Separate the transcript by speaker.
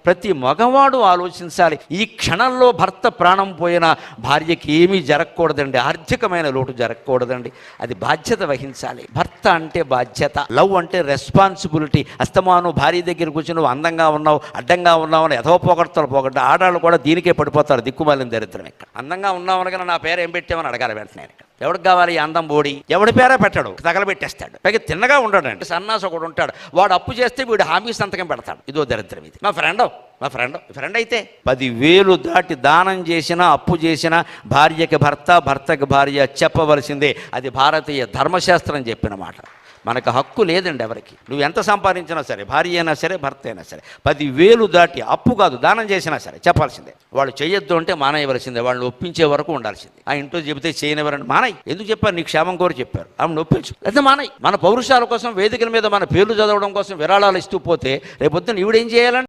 Speaker 1: ప్రతి మగవాడు ఆలోచించాలి. ఈ క్షణంలో భర్త ప్రాణం పోయినా భార్యకి ఏమీ జరగకూడదండి, ఆర్థికమైన లోటు జరగకూడదండి. అది బాధ్యత వహించాలి. భర్త అంటే బాధ్యత, లవ్ అంటే రెస్పాన్సిబిలిటీ. అస్తమాను భార్య దగ్గర కూర్చొని నువ్వు అందంగా ఉన్నావు, అడ్డంగా ఉన్నావు అని ఎదవ పోగొడతారు. ఆడాళ్ళు కూడా దీనికే పడిపోతారు. దిక్కుమాలిన దరిద్రం. ఇక్కడ అందంగా ఉన్నావు అనగా నా పేరు ఏం పెట్టామని అడగాలి వెంటనే. ఎవరికి కావాలి ఈ అందం బోడి? ఎవడి పేరే పెట్టాడు, తగలబెట్టేస్తాడు. పైగా తిన్నగా ఉండడండి. సన్నాసి ఒకడు ఉంటాడు, వాడు అప్పు చేస్తే వీడు హామీ సంతకం పెడతాడు. ఇదో దరిద్రం ఇది. మా ఫ్రెండ్ అయితే 10,000 దాటి దానం చేసినా అప్పు చేసినా భార్యకి భర్త, భర్తకి భార్య చెప్పవలసిందే. అది భారతీయ ధర్మశాస్త్రం చెప్పిన మాట. మనకు హక్కు లేదండి ఎవరికి. నువ్వు ఎంత సంపాదించినా సరే, భార్య అయినా సరే, భర్త అయినా సరే, 10,000 దాటి అప్పు కాదు దానం చేసినా సరే చెప్పాల్సిందే. వాళ్ళు చేయొద్దు అంటే మానేయవలసిందే. వాళ్ళని ఒప్పించే వరకు ఉండాల్సిందే. ఆ ఇంట్లో చెబితే చేయనివ్వరండి, మానయ్య. ఎందుకు చెప్పారు? నీకు క్షేమం కోరి చెప్పారు, ఆమె ఒప్పించు. అయితే మానయ్య. మన పౌరుషాల కోసం వేదికల మీద మన పేర్లు చదవడం కోసం విరాళాలు ఇస్తూ పోతే రేపొద్దున ఈవిడేం చేయాలండి?